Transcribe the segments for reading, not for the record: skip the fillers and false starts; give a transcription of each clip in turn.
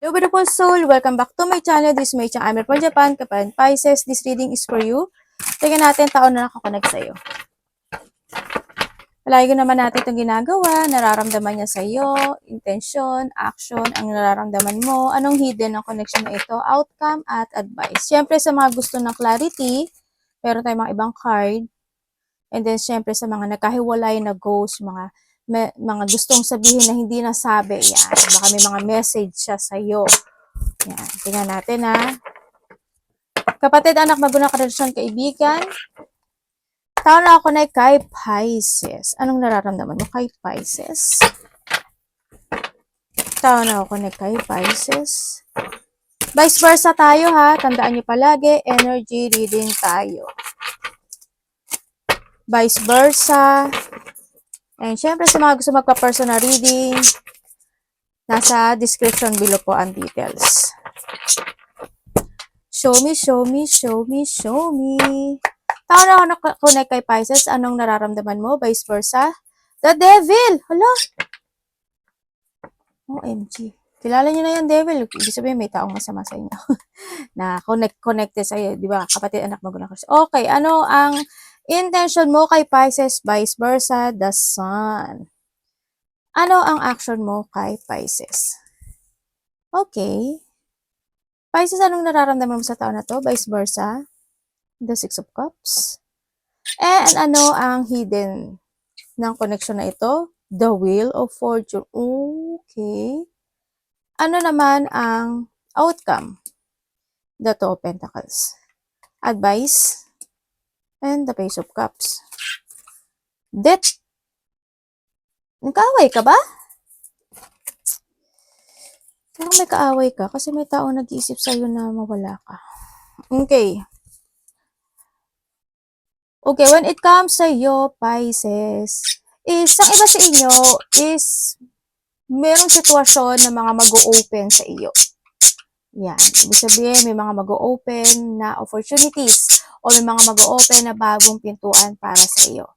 Hello beautiful soul, welcome back to my channel. This is my channel. I'm from Japan, Kapan Pisces. This reading is for you. Tingnan natin taon na nakakonect sa'yo. Palagi naman natin itong ginagawa, nararamdaman niya sa'yo, intention, action, ang nararamdaman mo, anong hidden ng connection na ito, outcome at advice. Siyempre sa mga gusto ng clarity, meron tayong mga ibang card. And then siyempre sa mga nagkahiwalay na ghost, mga gustong sabihin na hindi nasabi, yan. Baka may mga message siya sa'yo. Yan, tingnan natin ha. Kapatid, anak, magunang karelasyon, kaibigan. Tao na ako na kay Pisces. Anong nararamdaman mo kay Pisces? Tao na ako na kay Pisces. Vice versa tayo ha. Tandaan niyo palagi, energy reading tayo. Vice versa. And syempre sa mga gusto magpa-personal reading, nasa description below po ang details. Show me, show me, show me, show me. Tao na ako na-connect kay Pisces. Anong nararamdaman mo? Vice versa. The Devil! Hala! OMG. Kilala niyo na yung Devil. Ibig sabihin may taong masama sa inyo. na connected sa'yo. Di ba? Kapatid, anak, magulang. Okay. Ano ang intention mo kay Pisces? Vice versa. The Sun. Ano ang action mo kay Pisces? Okay. Pisces, anong nararamdaman mo sa taon na to? Vice versa. The Six of Cups. And ano ang hidden ng connection na ito? The Wheel of Fortune. Okay. Ano naman ang outcome? The Two of Pentacles. Advice. And the Page of Cups. Death. Nagkaaway ka ba? Parang may kaaway ka kasi may tao nag-iisip sa'yo na mawala ka. Okay. Okay, when it comes sa iyo, Pisces, isang iba sa inyo is merong sitwasyon na mga mag-o-open sa iyo. Yan. Ibig sabihin, may mga mag-o-open na opportunities o may mga mag-o-open na bagong pintuan para sa iyo.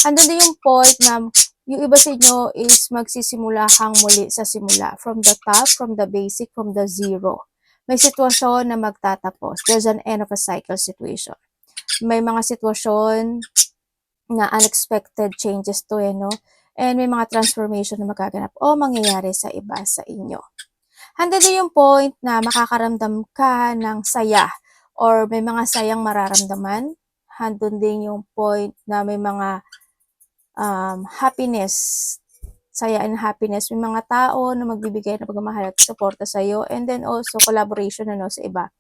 Andun din yung point na yung iba sa inyo is magsisimula kang muli sa simula. From the top, from the basic, from the zero. May sitwasyon na magtatapos. There's an end of a cycle situation. May mga sitwasyon na unexpected changes to no? And may mga transformation na magaganap o mangyayari sa iba sa inyo. Handa din yung point na makakaramdam ka ng saya or may mga sayang mararamdaman. Handun din yung point na may mga happiness, saya and happiness. May mga tao na magbibigay ng pagmamahal at suporta sa iyo. And then also collaboration sa iba.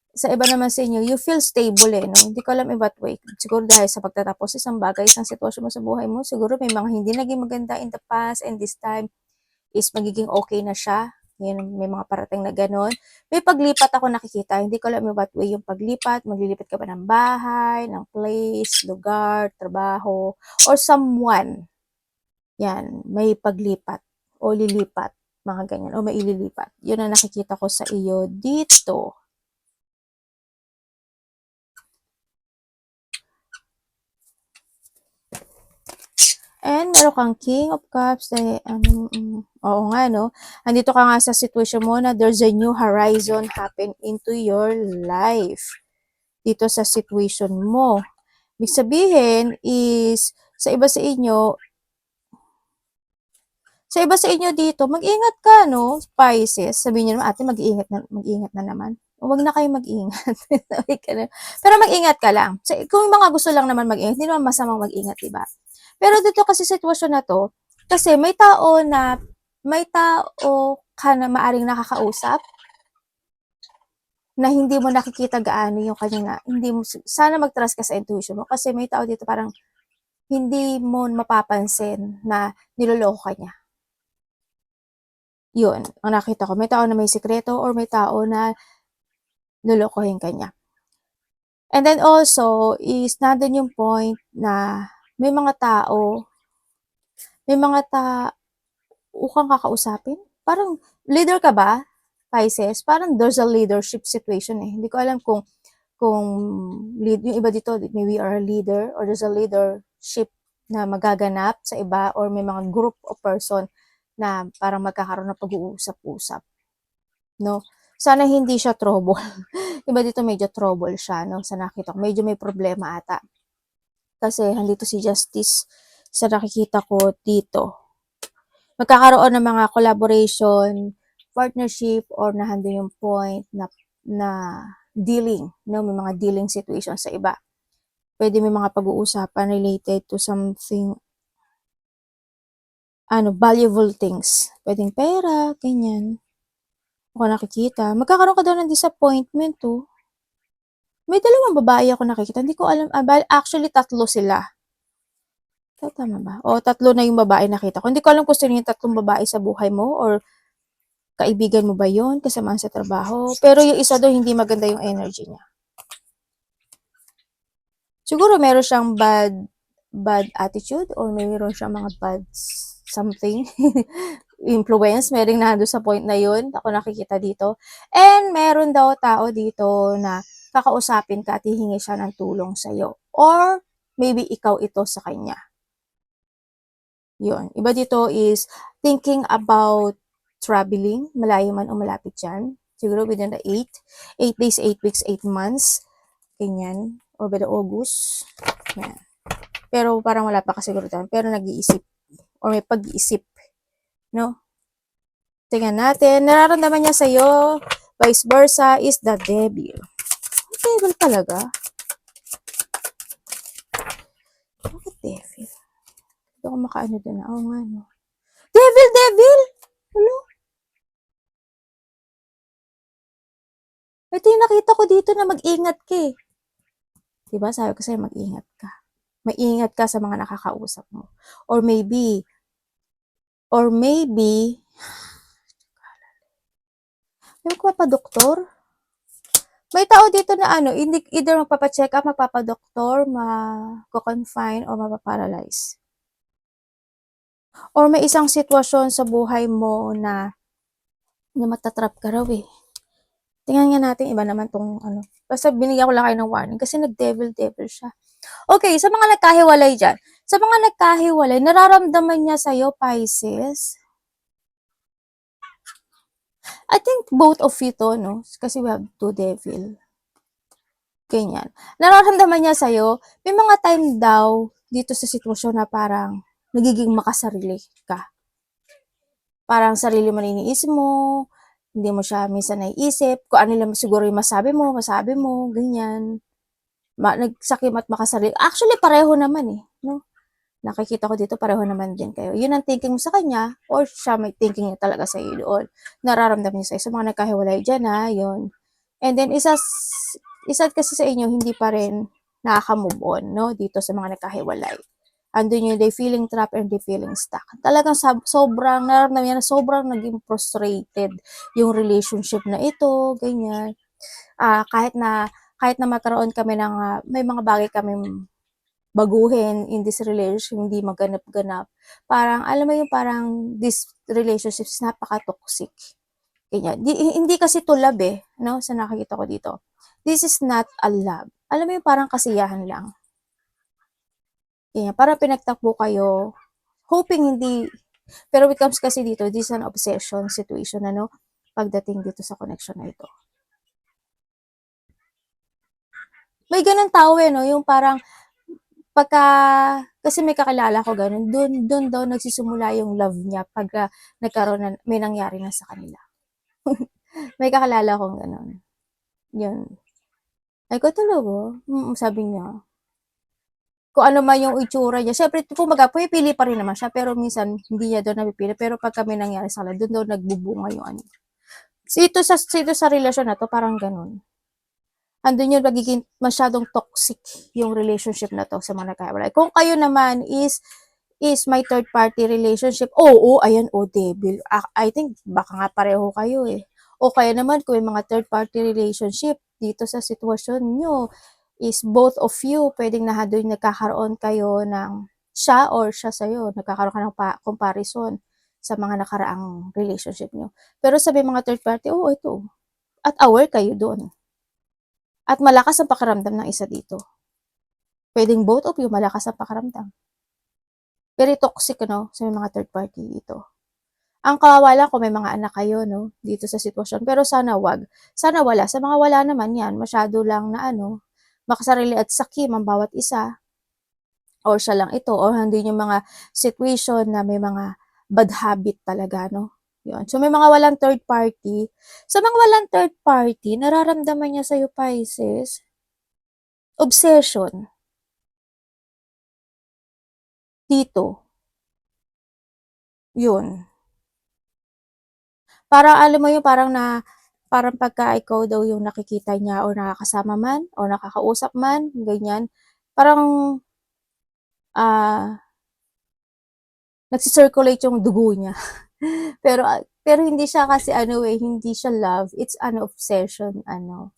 Sa iba naman sa inyo, you feel stable no? Hindi ko alam in what way. Siguro dahil sa pagtatapos isang bagay, isang sitwasyon mo sa buhay mo, siguro may mga hindi naging maganda in the past and this time is magiging okay na siya. Yan, may mga parating na ganon. May paglipat ako nakikita. Hindi ko alam in what way yung paglipat. Maglilipat ka ba ng bahay, ng place, lugar, trabaho, or someone. Yan, may paglipat o lilipat. Mga ganyan. O may ililipat. Yun ang nakikita ko sa iyo dito. And meron kang King of Cups. Oo nga, no? Andito ka nga sa situation mo na there's a new horizon happen into your life. Dito sa situation mo. Ibig sabihin is, sa iba sa inyo dito, mag-ingat ka, no? Pisces. Sabihin niyo naman, ate, mag-ingat na naman. Huwag na kayo mag-ingat. Pero mag-ingat ka lang. Kung mga gusto lang naman mag-ingat, hindi naman masamang mag-ingat, diba? Pero dito kasi sitwasyon na to, kasi may tao ka na maaring nakakausap na hindi mo nakikita gaano yung kanya hindi mo, sana mag-trust ka sa intuition mo kasi may tao dito parang hindi mo mapapansin na niloloko ka niya. Yun, ang nakita ko, may tao na may sikreto or may tao na lolokohin ka niya. And then also, is nandun yung point na may mga tao kang kakausapin. Parang, leader ka ba, Pisces? Parang there's a leadership situation eh. Hindi ko alam kung yung iba dito, maybe are a leader or there's a leadership na magaganap sa iba or may mga group of person na parang magkakaroon ng pag-uusap-usap. no? Sana hindi siya trouble. Iba dito medyo trouble siya, no? Sa nakita ko, medyo may problema ata. Kasi handito si Justice sa nakikita ko dito. Magkakaroon ng mga collaboration, partnership, or nandun yung point na dealing, no? May mga dealing situation sa iba. Pwede may mga pag-uusapan related to something, valuable things. Pwedeng pera, ganyan. Ako nakikita. Magkakaroon ka daw ng disappointment, oh. May dalawang babae ako nakikita. Hindi ko alam. Actually, tatlo sila. Tama ba? O, tatlo na yung babae nakita ko. Hindi ko alam kung sino yung tatlong babae sa buhay mo or kaibigan mo ba yun, kasamaan sa trabaho. Pero yung isa doon, hindi maganda yung energy niya. Siguro meron siyang bad attitude or meron siyang mga bad something. Influence, meron na doon sa point na yun. Ako nakikita dito. And meron daw tao dito na kakausapin ka at hihingi siya ng tulong sa'yo. Or maybe ikaw ito sa kanya. Yun. Iba dito is thinking about traveling, malayo man o malapit dyan. Siguro within the 8 days, 8 weeks, 8 months. Ganyan. Or by the August. Yan. Pero parang wala pa kasi siguro dyan. Pero nag-iisip. Or may pag-iisip. No? Tingnan natin. Nararamdaman niya sa'yo. Vice versa is the devil. Devil talaga. Bakit devil? Hindi ako makaano din. Oo nga, no. Devil! Ano? Ito yung nakita ko dito na mag-ingat ka eh. Diba? Sabi ko sa'yo, mag-ingat ka. Mag-ingat ka sa mga nakakausap mo. Or maybe, may magpapadoktor? May tao dito na either magpapacheck up, magpapadoktor, mag-confine, or mapaparalyze. Or may isang sitwasyon sa buhay mo na matatrap ka raw eh. Tingnan nga natin, iba naman tong Basta binigyan ko lang kayo ng warning kasi nag-devil siya. Okay, sa mga nagkahiwalay dyan. Sa mga nagkahiwalay, nararamdaman niya sa'yo, Pisces? I think both of you to, no? Kasi we have two devil. Ganyan. Nararamdaman niya sa'yo, may mga time daw dito sa sitwasyon na parang nagiging makasarili ka. Parang sarili mo na iniisip mo, hindi mo siya minsan naiisip, kung ano lang siguro yung masabi mo, ganyan. Nagsakim at makasarili. Actually, pareho naman eh, no? Nakikita ko dito, pareho naman din kayo. Yun ang thinking mo sa kanya, or siya may thinking niya talaga sa iyo doon. Nararamdaman niya sa iyo. Sa mga nagkahiwalay dyan, yun. And then, isa kasi sa inyo, hindi pa rin nakaka-move on, no? Dito sa mga nagkahiwalay. Andun yung they feeling trapped and they feeling stuck. Talagang sobrang, nararamdaman niya na sobrang naging frustrated yung relationship na ito, ganyan. Kahit na magkaroon kami ng, may mga bagay kami baguhin in this relationship, hindi maganap-ganap. Parang, alam mo yung parang this relationship is napaka-toxic. Ganyan. Hindi kasi to love eh, no? Sa nakikita ko dito. This is not a love. Alam mo yung parang kasiyahan lang. Ganyan. Parang pinagtakbo kayo, hoping hindi, pero when it comes kasi dito, this is an obsession situation, pagdating dito sa connection na ito. May ganun tao eh, no? Yung parang, kasi may kakilala ko ganun, doon daw nagsisimula yung love niya pag may nangyari na sa kanila. May kakilala akong ganun. Yun. Ay ko talaga, sabi niya. Kung ano man yung itsura niya. Siyempre, kumaga, pili pa rin naman siya, pero minsan, hindi niya doon napipili. Pero pag kami nangyari sa kanila, doon daw nagbubunga yung Ito sa relasyon na to, parang ganun. Andun yung nagiging masyadong toxic yung relationship na to sa mga nagkahiwalay. Kung kayo naman is my third party relationship, ayan, devil. I think baka nga pareho kayo eh. O kaya naman kung may mga third party relationship dito sa sitwasyon nyo, is both of you, pwedeng na doon nagkakaroon kayo ng siya or siya sa'yo, nagkakaroon ka ng comparison sa mga nakaraang relationship nyo. Pero sabi mga third party, ito. At aware kayo doon. At malakas ang pakiramdam ng isa dito. Pwedeng both of you, malakas ang pakiramdam. Very toxic, sa mga third party ito. Ang kawawa lang kung may mga anak kayo, no, dito sa sitwasyon. Pero sana wag. Sana wala. Sa mga wala naman yan, masyado lang na ano, makasarili at sakim ang bawat isa. Or siya lang ito. Or hindi yung mga situation na may mga bad habit talaga, no. Yun. So, may mga walang third party. Sa mga walang third party, nararamdaman niya sa'yo, Pisces, obsession. Dito. Yun. Parang alam mo yung parang pagka ikaw daw yung nakikita niya or nakakasama man or nakakausap man, ganyan, parang, ah, nagsi-circulate yung dugo niya. Pero hindi siya kasi ano eh, hindi siya love, it's an obsession, ano,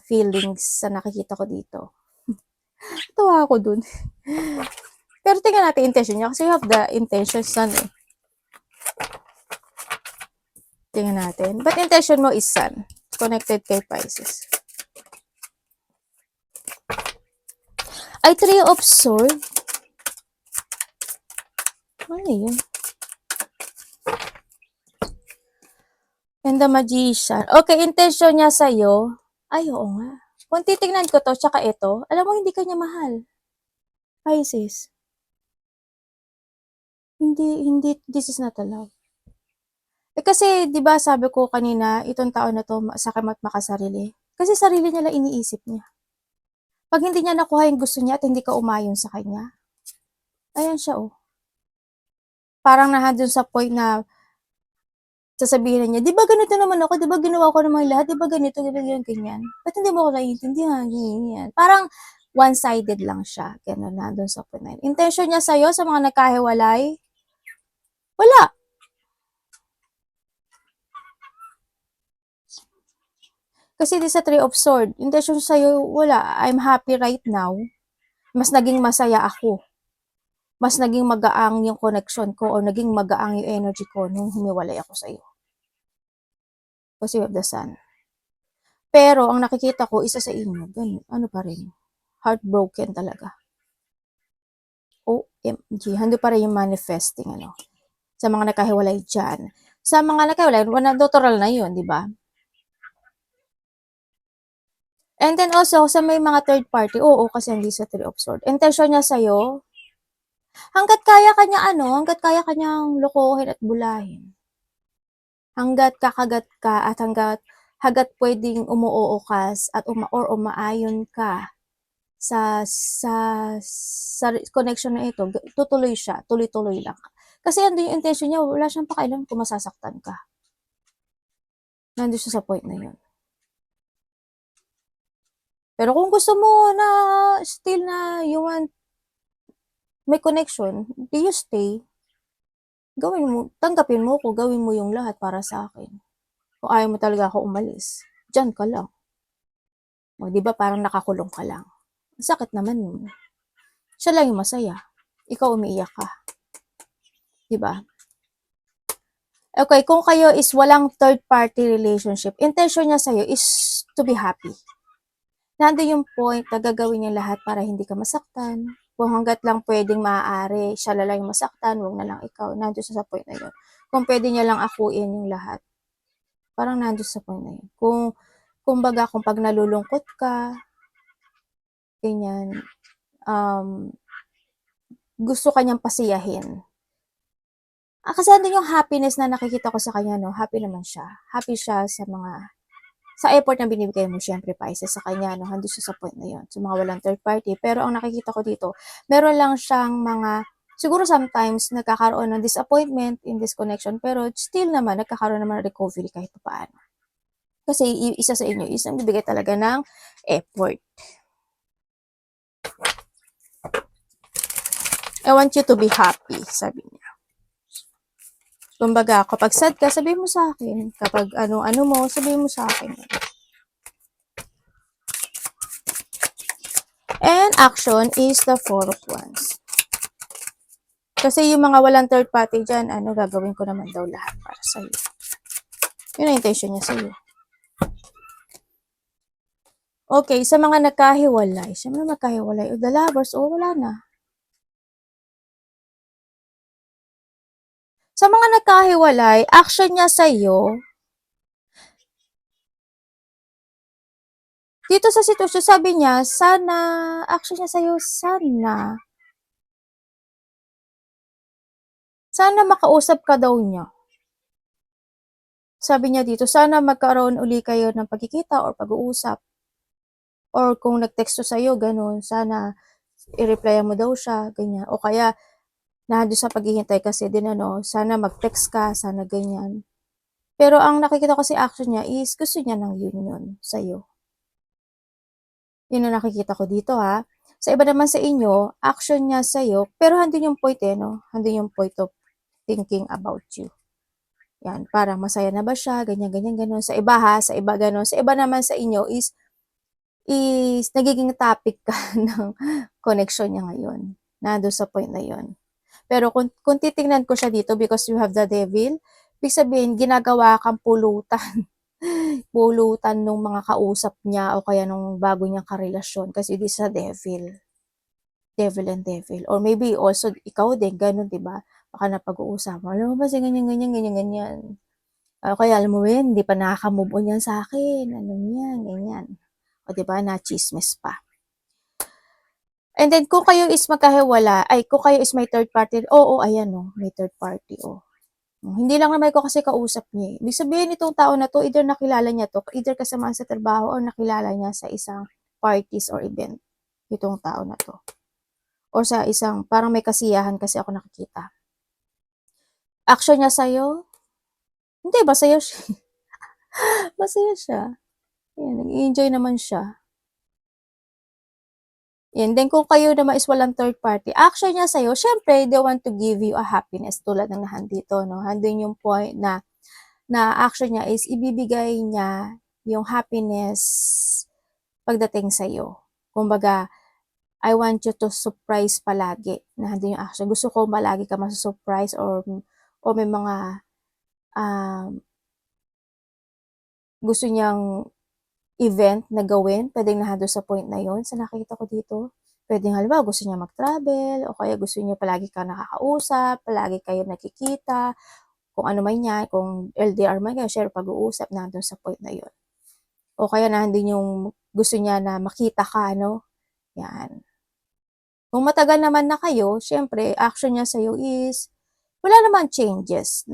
feelings sa nakikita ko dito. Tuwa ako dun. Pero tingnan natin intention niya kasi you have the intention sun eh. Tingnan natin. But intention mo is sun. Connected kay Pisces. Ay, Three of Swords. Ano yun? And the Magician. Okay, intention niya sa'yo. Ay, oo nga. Kung titignan ko to, tsaka ito, alam mo, hindi kanya mahal. Pisces. Hindi, this is not a love. Eh kasi, di ba sabi ko kanina, itong taon na to, masakit at makasarili. Kasi sarili niya lang iniisip niya. Pag hindi niya nakuha yung gusto niya at hindi ka umayon sa kanya, ayan siya oh. Parang nandun sa point na sasabihin na niya, di ba ganito naman ako, di ba ginawa ko naman lahat, di ba ganito, ganyan. Ba't hindi mo ako naiintindihan, ganyan. Parang one-sided lang siya, gano'n, nandun sa point na yun. Intention niya sa'yo, sa mga nagkahiwalay, wala. Kasi di sa Three of Swords, intention sa'yo, wala. I'm happy right now. Mas naging masaya ako. Mas naging magaang yung connection ko o naging magaang yung energy ko nung humiwalay ako sa'yo. Kasi of the sun. Pero, ang nakikita ko, isa sa inyo, ganun, ano pa rin, heartbroken talaga. OMG, hando pa rin yung manifesting, ano, sa mga nakahiwalay dyan. Sa mga nakahiwalay, natural na yun, di ba? And then also, sa may mga third party, oo, kasi hindi sa Three of Swords. Intention niya sa'yo, hanggat kaya kanya hanggat kaya kanyang lokohin at bulahin. Hanggat kakagat ka at hanggat pwedeng umuoo ka at umaayon ka sa connection na ito, tutuloy siya, tuloy-tuloy lang. Kasi andun yung intention niya, wala siyang pakialam kung masasaktan ka. Nandun siya sa point na yun. Pero kung gusto mo na still na you want may connection, do you stay? Gawin mo, tanggapin mo ko, gawin mo yung lahat para sa akin. Kung ayaw mo talaga ako umalis, dyan ka lang. O, di ba parang nakakulong ka lang. Sakit naman yun. Siya lang yung masaya. Ikaw umiiyak ka. Di ba? Okay, kung kayo is walang third party relationship, intention niya sa'yo is to be happy. Nandun yung point na gagawin niya lahat para hindi ka masaktan. Kung hanggat lang pwedeng maaari, siya lang yung masaktan, huwag na lang ikaw. Nandun siya sa point na yun. Kung pwede niya lang akuin yung lahat, parang nandun sa point na yun. Kumbaga, kung pag nalulungkot ka, ganyan, gusto kanyang pasiyahin. Kasi andun yung happiness na nakikita ko sa kanya, no? Happy naman siya. Happy siya sa effort na binibigay mo, syempre, Pisces, sa kanya, no? Hando siya sa point na yun. So, mga walang third party. Pero ang nakikita ko dito, meron lang siyang siguro sometimes, nagkakaroon ng disappointment in this connection, pero still naman, nagkakaroon naman ng recovery kahit paano. Kasi, isa sa inyo, isang bibigay talaga ng effort. I want you to be happy, sabi niya. Kumbaga, kapag sad ka, sabihin mo sa akin. Kapag ano mo, sabihin mo sa akin. And action is the Four of Wands. Kasi yung mga walang third party dyan, gagawin ko naman daw lahat para sa'yo. Yun ang intention niya sa'yo. Okay, sa mga nagkahiwalay, o the lovers, wala na. Sa mga nagkahiwalay, action niya sa'yo, dito sa sitwasyon, sabi niya, sana, action niya sa'yo, sana makausap ka daw niya. Sabi niya dito, sana magkaroon uli kayo ng pagkikita or pag-uusap. Or kung nag-text to sa'yo, ganun, sana i-replyan mo daw siya, ganyan. O kaya, nandun sa paghihintay kasi din, sana mag-text ka, sana ganyan. Pero ang nakikita ko kasi action niya is gusto niya ng union sa'yo. Yun ang nakikita ko dito, ha. Sa iba naman sa inyo, action niya sa'yo, pero handun yung point, handun yung point of thinking about you. Yan, parang masaya na ba siya, ganyan, ganyan, ganun. Sa iba, sa iba ganun. Sa iba naman sa inyo is nagiging topic ka ng connection niya ngayon. Nandun sa point na yun. Pero kung titingnan ko siya dito, because you have the devil, ibig sabihin, ginagawa kang pulutan. Pulutan nung mga kausap niya o kaya nung bago niyang karelasyon. Kasi this is a devil. Devil and devil. Or maybe also, ikaw din, ganun, diba? Baka napag-uusap mo. Alam mo ba, ganyan, ganyan, ganyan, ganyan. Kaya alam mo yun, hindi pa nakaka-move on yan sa akin. Ano yan, ganyan. O diba, na-chismis pa. And then, kung kayo is magkahiwala, kung kayo is may third party, ayan may third party, Hindi lang naman ko kasi kausap niya. Ibig sabihin itong tao na to, either nakilala niya to, either kasama sa trabaho o nakilala niya sa isang parties or event. Itong tao na to. Or sa isang, parang may kasiyahan kasi ako nakikita. Action niya sa'yo? Hindi, masaya siya. Masaya siya. Yan, nag-enjoy naman siya. Yan. Then, kung kayo naman is walang third party, action niya sa'yo, syempre, they want to give you a happiness tulad ng nahandito, no? Handun yung point na action niya is ibibigay niya yung happiness pagdating sa'yo. Kumbaga, I want you to surprise palagi na handun yung action. Gusto ko palagi ka masusurprise or may mga gusto niyang event na gawin, pwedeng nandun sa point na yun, sa nakikita ko dito. Pwedeng halimbawa, gusto niya mag-travel, o kaya gusto niya palagi ka nakakausap, palagi kayo nakikita, kung ano man yan, kung LDR man kayo, share pag-uusap, nandun sa point na yun. O kaya nandun yung gusto niya na makita ka, yan. Kung matagal naman na kayo, syempre, action niya sa'yo is, wala naman changes,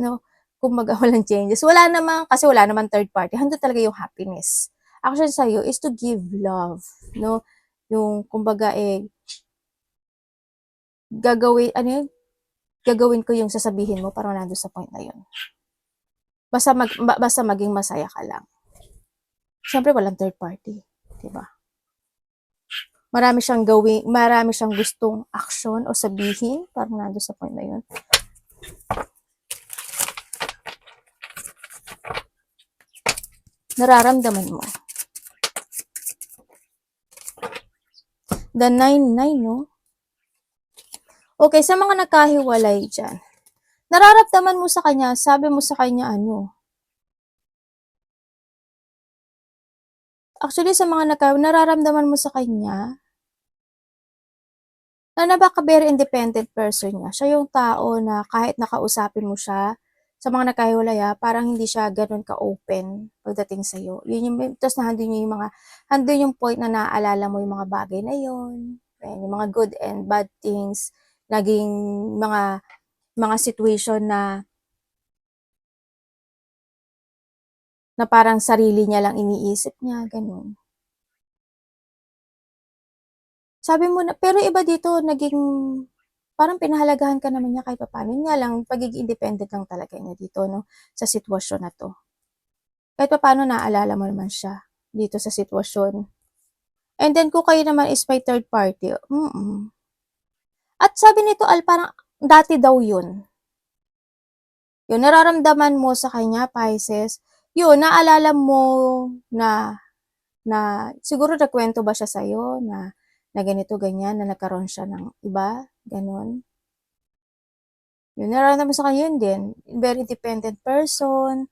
Kumbaga, walang changes. Wala naman, kasi wala naman third party. Handun talaga yung happiness. Action sa'yo is to give love, Yung, kumbaga, gagawin ko yung sasabihin mo, parang nandun sa point na yun. Basta maging masaya ka lang. Siyempre, walang third party. Diba? Marami siyang gustong action o sabihin, parang nandun sa point na yun. Nararamdaman mo. The 9-9, no? Okay, sa mga nagkahiwalay dyan, nararamdaman mo sa kanya, sabi mo sa kanya, actually, sa mga nararamdaman mo sa kanya, na baka very independent person niya. Siya yung tao na kahit nakausapin mo siya, sa mga nagkahiwalay, parang hindi siya ganun ka-open pagdating sa'yo. Tapos handun yung point na naaalala mo yung mga bagay na yun, yung mga good and bad things, naging mga situation na parang sarili niya lang iniisip niya, ganun. Sabi mo na, pero iba dito, naging, parang pinahalagahan ka naman niya kahit paano. Yun nga lang, pagiging independent lang talaga niya dito, sa sitwasyon na to. Kahit paano naalala mo naman siya dito sa sitwasyon. And then, kung kayo naman is may third party, At sabi nito, parang dati daw yun. Yun, nararamdaman mo sa kanya, Pisces, yun, naalala mo na siguro nagkwento ba siya sa'yo na ganito, ganyan, na nagkaroon siya ng iba, ganon. Yun, nararamdaman mo sa kanya yun din. Very independent person,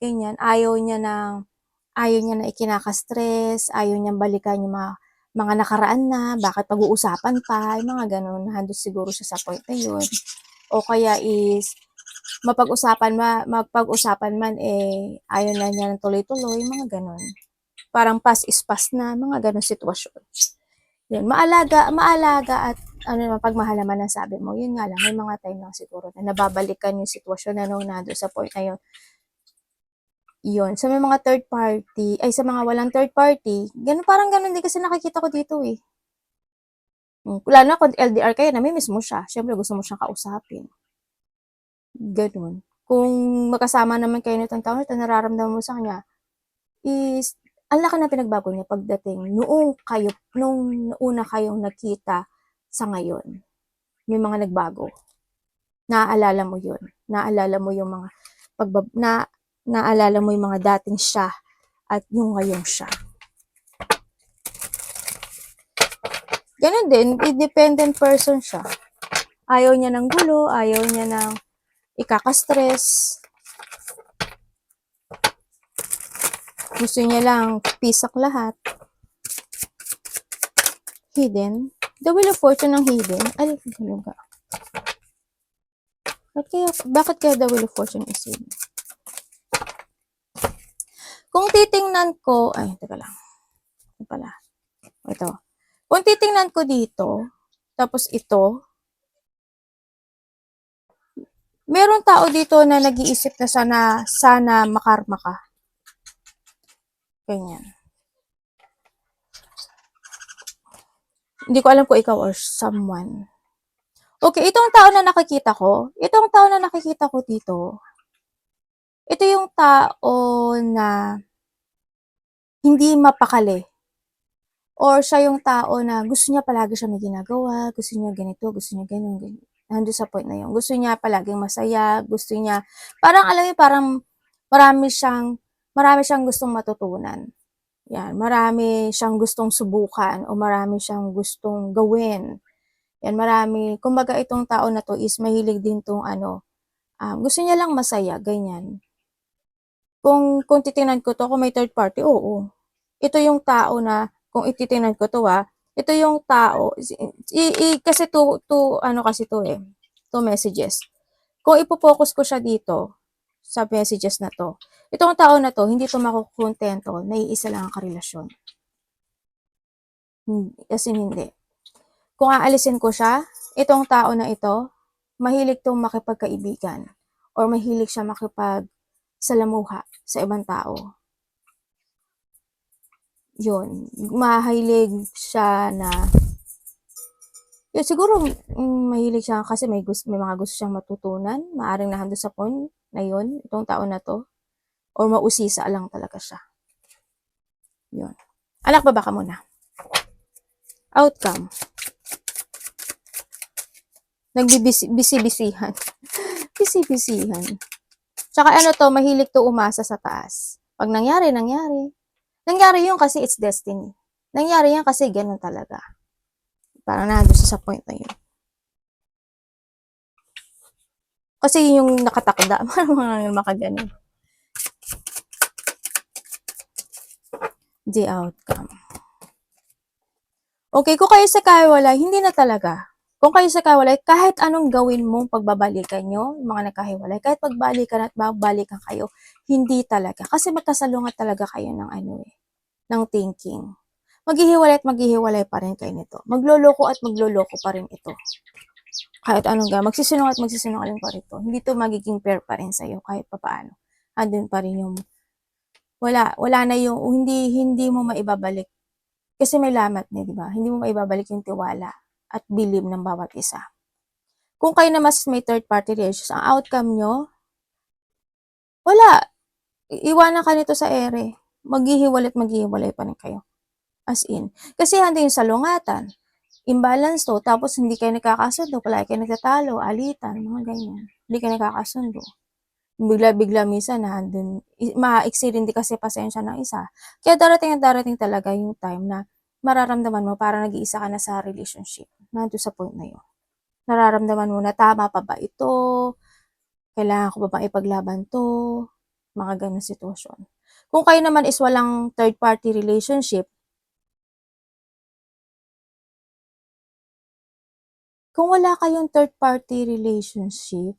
ganyan. Ayaw niya na ikinaka-stress, ayaw niyang balikan yung mga nakaraan na, bakit pag-uusapan pa, yung mga ganon, nandun siguro siya sa point na yun. O kaya is, mapag-usapan man, eh, ayaw na niya ng tuloy-tuloy, mga gano'n. Parang past is past na, mga gano'ng sitwasyon. Yun, maalaga at ano naman, pagmahal naman ang sabi mo. Yun nga lang, may mga time lang siguro na nababalikan yung sitwasyon na nung nandun sa point na yun. Yun, sa may mga third party, ay sa mga walang third party, ganun, parang ganun din kasi nakikita ko dito eh. Lalo na kung LDR kayo, namimiss mo siya. Siyempre, gusto mo siyang kausapin. Ganun. Kung magkasama naman kayo nitong taon ito, nararamdaman mo sa kanya, is, ang laki na pinagbago niya pagdating nung una kayong nakita sa ngayon. May mga nagbago. Naaalala mo yun. Naaalala mo yung mga naaalala mo yung mga dating siya at yung ngayong siya. Ganun din, independent person siya. Ayaw niya ng gulo, ayaw niya ng ikaka-stress. Gusto niya lang peace ang lahat. Hidden. The Wheel of Fortune ng hidden. Ay, ano ka? Bakit kaya The Wheel of Fortune is hidden? Kung titingnan ko, ay, teka lang. Ito pala. Ito. Kung titingnan ko dito, tapos ito, merong tao dito na nag-iisip na sana makarma ka. Ganyan. Hindi ko alam kung ikaw or someone. Okay, itong tao na nakikita ko dito, ito yung tao na hindi mapakali. Or siya yung tao na gusto niya palagi siya may ginagawa, gusto niya ganito, gusto niya ganyan. Nandun sa point na yun. Gusto niya palaging masaya, gusto niya, parang alam mo, parang marami siyang gustong matutunan. Yan, marami siyang gustong subukan o marami siyang gustong gawin. Yan, kumbaga itong tao na to is mahilig din tong gusto niya lang masaya, ganyan. Kung titingnan ko to, kung may third party, oo. Ito yung tao na, kung ititingnan ko to ito yung tao, kasi kasi to eh, to messages. Kung ipo-focus ko siya dito, sa messages na to, itong tao na to, hindi to makukontento, naiisa lang ang karelasyon. Kasi hindi. Kung aalisin ko siya, itong tao na ito, mahilig tong makipagkaibigan or mahilig siya salamuha sa ibang tao. Yun, mahilig siya na yun, siguro mahilig siya kasi may mga gusto siyang matutunan, maaring nandun sa point na yun, itong tao na to, or mausisa lang talaga siya. Yun. Anak, baba ka muna. Outcome. Nagbibisi-bisihan. Bisi-bisihan. Tsaka mahilig to umasa sa taas. Pag nangyari. Nangyari yun kasi it's destiny. Nangyari yan kasi ganun talaga. Parang nandun sa point na yun. Kasi yung nakatakda, parang makaganon. The outcome. Okay, kung kayo sa kahiwalay, hindi na talaga. Kung kayo sa kahiwalay, kahit anong gawin mong pagbabalikan nyo, mga nagkahiwalay, kahit pagbalikan at babalikan kayo, hindi talaga. Kasi magkasalungat talaga kayo ng ng thinking. Maghihiwalay pa rin kayo nito. Magloloko at magloloko pa rin ito. Kahit anong gawin, magsisinungaling pa rin ito. Hindi to magiging fair pa rin sa'yo kahit papaano. Andun pa rin yung, wala na yung, hindi mo maibabalik. Kasi may lamat na, di ba? Hindi mo maibabalik yung tiwala at believe ng bawat isa. Kung kayo na mas may third party relations, ang outcome nyo, wala. Iwanan ka nito sa ere. Maghihiwalay pa rin kayo. As in. Kasi handa yung salungatan. Imbalance to, tapos hindi kayo nakakasundo, palagi kayo nagtatalo, alitan, mga ganyan. Hindi kayo nakakasundo. Bigla-bigla minsan nandun, ma-exceed din kasi pasensya ng isa. Kaya darating talaga yung time na mararamdaman mo parang nag-iisa ka na sa relationship. Nandun sa point na yun. Nararamdaman mo na tama pa ba ito? Kailangan ko ba bang ipaglaban to? Mga ganun sitwasyon. Kung kayo naman is walang third party relationship, kung wala kayong third party relationship,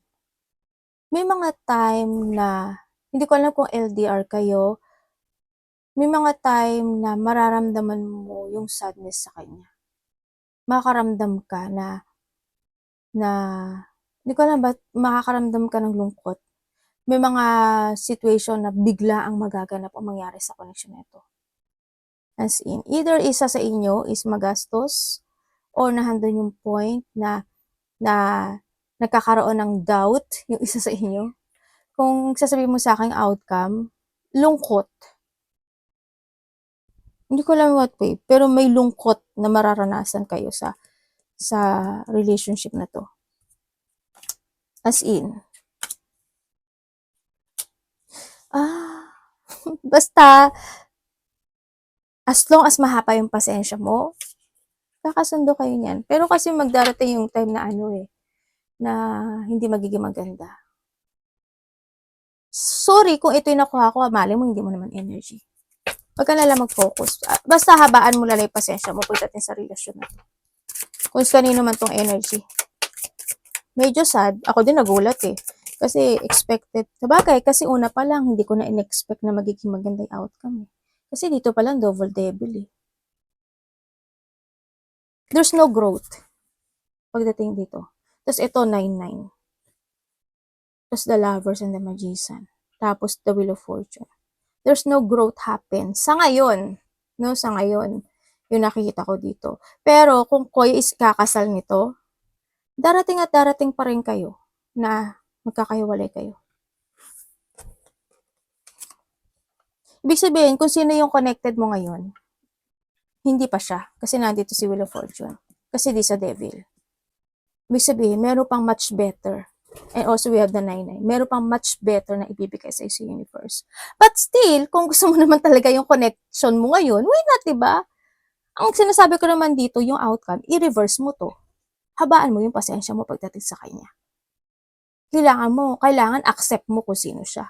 may mga time na, hindi ko alam kung LDR kayo, may mga time na mararamdaman mo yung sadness sa kanya. Makakaramdam ka na hindi ko alam ba't makakaramdam ka ng lungkot. May mga situation na bigla ang magaganap o mangyari sa connection na ito. As in, either isa sa inyo is magastos or nahandun yung point na nagkakaroon ng doubt yung isa sa inyo. Kung sasabihin mo sa akin outcome, lungkot. Hindi ko alam what way, pero may lungkot na mararanasan kayo sa relationship na to. As in, basta, as long as mahaba yung pasensya mo, kakasundo kayo niyan. Pero kasi magdarating yung time na na hindi magiging maganda. Sorry kung ito yung nakuha ko, mali mo, hindi mo naman energy. Huwag ka nalang mag-focus. Basta habaan mo lang yung pasensya mo pagdating sa relasyon na to. Kung kanino man tong energy. Medyo sad. Ako din nagulat eh. Kasi expected. Sabagay, kasi una pa lang, hindi ko na in-expect na magiging maganda yung outcome eh. Kasi dito pa lang, double devil eh. There's no growth pagdating dito. Tapos ito, 9-9. Tapos the lovers and the magician. Tapos the wheel of fortune. There's no growth happen. Sa ngayon, no, sa ngayon, yung nakikita ko dito. Pero kung Koy is kakasal nito, darating at darating pa rin kayo na magkakahiwalay kayo. Ibig sabihin, kung sino yung connected mo ngayon, hindi pa siya. Kasi nandito si Wheel of Fortune. Kasi di sa Devil. Ibig sabihin, meron pang much better. And also we have the 9-9. Meron pang much better na ibibigay sa universe. But still, kung gusto mo naman talaga yung connection mo ngayon, why not, diba? Ang sinasabi ko naman dito, yung outcome, i-reverse mo to. Habaan mo yung pasensya mo pagdating sa kanya. Kailangan accept mo kung sino siya.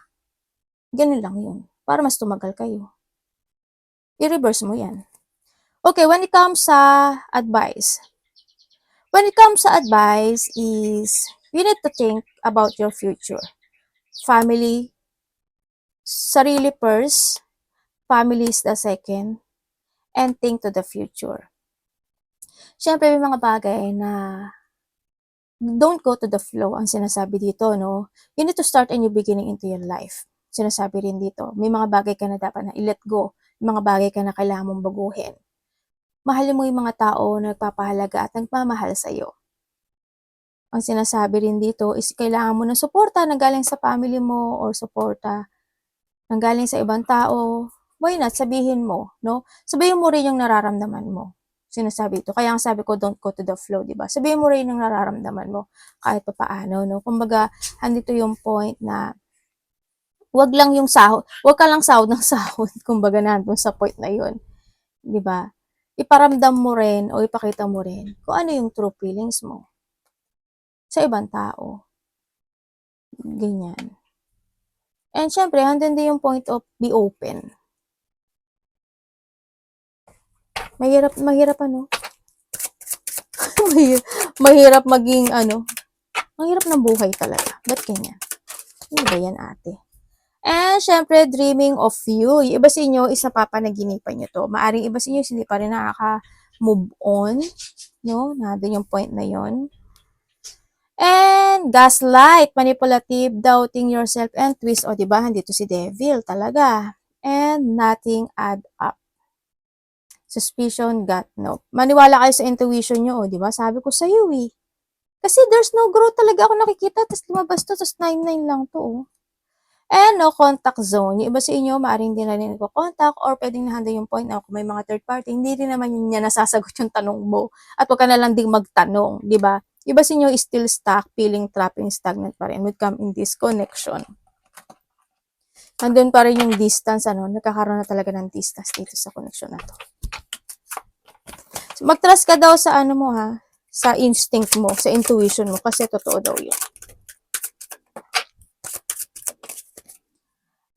Ganun lang yun. Para mas tumagal kayo. I-reverse mo yan. Okay, when it comes sa advice. When it comes sa advice is, you need to think about your future. Family, sarili first, family is the second, and think to the future. Siyempre, may mga bagay na don't go to the flow ang sinasabi dito, no? You need to start a new beginning into your life. Sinasabi rin dito, may mga bagay ka na dapat na i-let go. May mga bagay ka na kailangan mong baguhin. Mahalin mo yung mga tao na nagpapahalaga at nagmamahal sa iyo. Ang sinasabi rin dito is kailangan mo ng suporta na galing sa family mo or suporta na galing sa ibang tao. Why not? Sabihin mo, no? Sabihin mo rin yung nararamdaman mo. Sinasabi ito. Kaya ang sabi ko, don't go to the flow, di ba? Sabihin mo rin yung nararamdaman mo kahit pa paano, no? Kumbaga, andito yung point na wag ka lang sahod ng sahod. Kumbaga, nandun sa point na yun. Di ba? Iparamdam mo rin o ipakita mo rin kung ano yung true feelings mo sa ibang tao. Ganyan. And syempre, handun din yung point of be open. Mahirap ano? mahirap maging ang hirap ng buhay talaga. Ba't ganyan? Ano ba yan, ate? And syempre, dreaming of you. Yung iba sa inyo, isa papanaginipan nyo to. Maaring iba sa inyo, hindi pa rin nakaka-move on. No? Nandun yung point na yon. And gaslight, manipulative, doubting yourself, and twist. O, diba? Andito si devil talaga. And nothing add up. Suspicion, gut, no. Maniwala kayo sa intuition nyo, o, diba? Sabi ko sa iyo eh. Kasi there's no growth talaga ako nakikita, tapos lumabas to, tapos 9-9 lang to, oh. And no contact zone. Yung iba sa inyo, maaaring din na rin nagko-contact or pwedeng nahanda yung point na kung may mga third party, hindi rin naman niya nasasagot yung tanong mo. At huwag ka na lang ding magtanong, di ba? Iba sa inyo is still stuck, feeling trapping, stagnant pa rin. Would come in this connection. Nandun pa rin yung distance, nagkakaroon na talaga ng distance dito sa connection na to. So, mag-trust ka daw sa mo sa instinct mo, sa intuition mo, kasi totoo daw yun.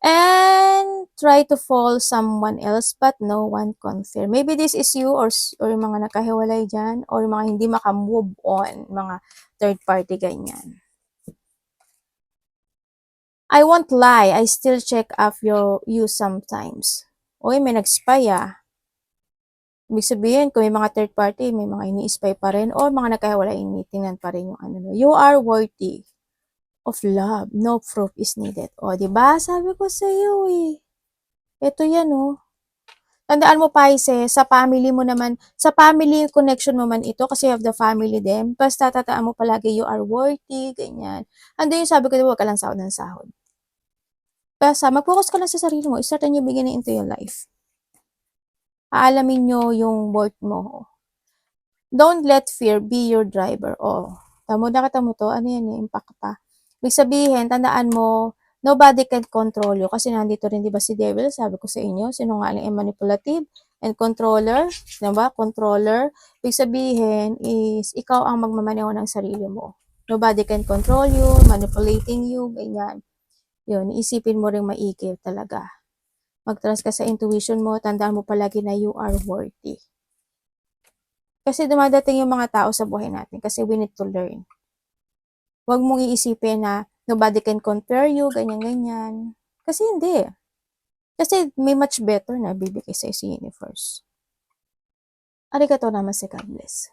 And try to fall someone else but no one confirm. Maybe this is you or yung mga nakahiwalay dyan or yung mga hindi makamove on, mga third party ganyan. I won't lie, I still check up you sometimes. Uy, may nag-spy ah. Ibig sabihin, kung may mga third party, may mga ini-spy pa rin, or mga nagkahiwalay, tingnan pa rin yung ano. You are worthy of love. No proof is needed. O, di ba? Sabi ko sa iyo eh. Ito yan oh. Tandaan mo, Pisces, sa family mo naman, sa family connection mo man ito, kasi you have the family din, basta tataan mo palagi, you are worthy, ganyan. Ando yung sabi ko, huwag ka lang sahod ng sahod. Basta, mag-focus ka lang sa sarili mo, start a new beginning into your life. Aalamin nyo yung worth mo. Don't let fear be your driver. Oh, nakita mo to, ano yan eh, impact pa. Ibig sabihin, tandaan mo, nobody can control you. Kasi nandito rin, di ba, si Devil, sabi ko sa inyo, sinungaling and manipulative and controller, di ba, controller. Ibig sabihin is, ikaw ang magmamaneho ng sarili mo. Nobody can control you, manipulating you, ganyan. Yun, isipin mo rin maigi talaga. Mag-trust ka sa intuition mo, tandaan mo palagi na you are worthy. Kasi dumadating yung mga tao sa buhay natin kasi we need to learn. Huwag mong iisipin na nobody can compare you, ganyan-ganyan. Kasi hindi. Kasi may much better na bibigay sa si universe. Arigatou namaste, God bless.